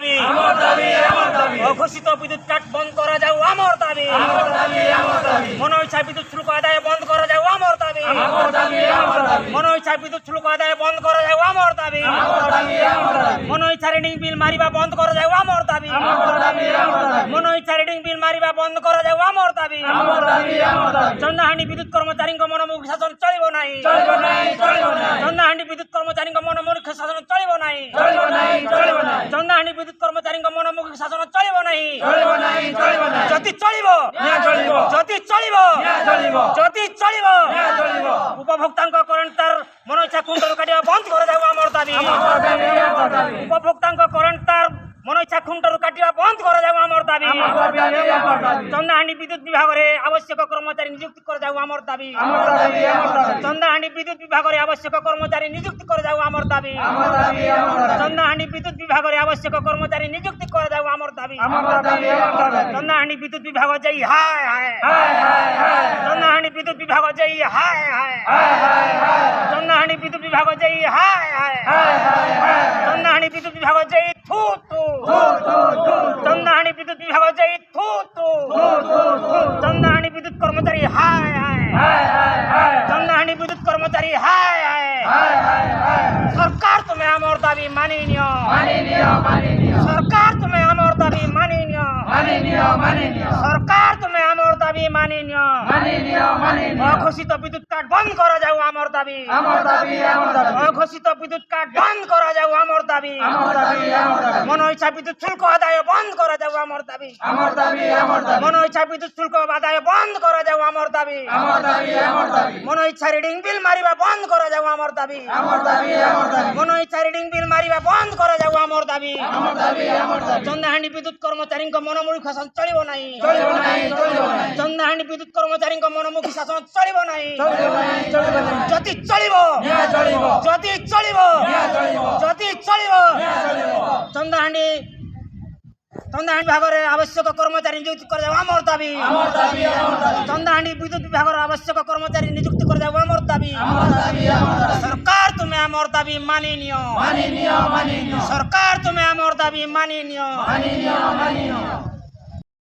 দাবি অঘোষিত বিদ্যুৎ কাট বন্ধ করা যাও আমার দাবি মনে ইচ্ছা বিদ্যুৎ শুল্ক আদায় বন্ধ করা যাও আমার দাবি মনে ইচ্ছা বিদ্যুৎ শুল্ক আদায় বন্ধ করা যাও আমার দাবি মনে ইচ্ছা রিডিং বিল মারিবা বন্ধ করা যাও আমার দাবি মনে ইচ্ছা রিডিং বিল মারিবা বন্ধ করা যাও আমার দাবি চন্দাহাଣ୍ଡି বিদ্যুৎ কর্মচারীଙ୍କ মনোমুଖୀ ଶାସନ ଚଳିବ ନାହିଁ ଚନ୍ଦାହାଣ୍ଡି ବିଦ୍ୟୁତ କର୍ମଚାରୀଙ୍କ ମନୋମୁଖୀ ଶାସନ ଚଳିବ ନାହିଁ ଚନ୍ଦାହାଣ୍ଡି ବିଦ୍ୟୁତ କର୍ମଚାରୀଙ୍କ ମନୋମୁଖୀ ଶାସନ ଚଳିବ ନାହିଁ ଯଦି ଚଳିବ ଉପଭୋକ୍ତାଙ୍କ କରେଣ୍ଟ ତାର ମନ ଇଚ୍ଛା ଖୁଣ୍ଟରୁ କାଟିବା ବନ୍ଦ କରାଯାଉ ଆମର ଦାବି ଉପଭୋକ୍ତାଙ୍କ କରେଣ୍ଟ ତାର মন ইচ্ছা খুঁটর কাটিয়া বন্ধ করা যাও আমার দাবি চন্দাহাণ্ডি বিদ্যুৎ বিভাগরে আবশ্যক কর্মচারী নিযুক্তি করে যাও আমার দাবি চন্দাহাণ্ডি বিদ্যুৎ বিভাগরে আবশ্যক কর্মচারী নিযুক্তি করে যাও আমার দাবি চন্দাহাণ্ডি বিদ্যুৎ বিভাগরে আবশ্যক কর্মচারী নিযুক্তি করে যাও আমার দাবি চন্দাহাণ্ডি বিদ্যুৎ বিভাগ যাই হায় হায় চন্দাহাণ্ডি বিদ্যুৎ বিভাগ যাই হায় হায় চন্দাহাণ্ডি বিদ্যুৎ বিভাগ যাই হায় হায় চন্দাহাণ্ডি বিদ্যুৎ বিভাগ যাই থু থু চন্দাহাণ্ডি বিদ্যুৎ বিভাগ যাই থু থু চন্দাহাণ্ডি বিদ্যুৎ কর্মচারী হায় হায় চন্দাহাণ্ডি বিদ্যুৎ কর্মচারী হায় হায় সরকার তুমি আমার দাবি মানি নিও সরকার তুমি আমার দাবি মানি নিও সরকার তুমি আমার দাবি মানি নিও অঘোষিত বিদ্যুৎ কাট বন্ধ করা যাও আমার দাবি অঘোষিত বিদ্যুৎ কাট বন্ধ করা যাও আমার দাবি মন ইচ্ছা বিদ্যুৎ শুল্ক আদায় বন্ধ করা যাও আমার দাবি মন ইচ্ছা বিদ্যুৎ শুল্ক আদায় বন্ধ করা যাও আমার দাবি মন ইচ্ছা রিডিং বিল মারিবা বন্ধ করা যাও আমার দাবি মন ইচ্ছা রিডিং বিল মারিবা বন্ধ করা যাও আমার দাবি চন্দাহাণ্ডি বিদ্যুৎ কর্মচারীଙ୍କ মনোমুখী ଶାସନ ଚଳିବ ନାହିଁ ଚନ୍ଦାହାଣ୍ଡି ବିଦ୍ୟୁତ କର୍ମଚାରୀଙ୍କ ମନୋମୁଖୀ ଶାସନ ଚଳିବ ନାହିଁ ଯଦି ଚଳିବ ଚନ୍ଦାହାଣ୍ଡି ବିଭାଗରେ ଆବଶ୍ୟକ କର୍ମଚାରୀ ନିଯୁକ୍ତି କରାଯାଉ ଆମର ଦାବି ଚନ୍ଦାହାଣ୍ଡି ବିଦ୍ୟୁତ ବିଭାଗର ଆବଶ୍ୟକ କର୍ମଚାରୀ ନିଯୁକ୍ତି କରାଯାଉ ଆମର ଦାବି ସରକାର ତୁମେ ଆମର ଦାବି ମାନି ନିଅ ସରକାର ତୁମେ ଆମର ଦାବି ମାନି ନିଅ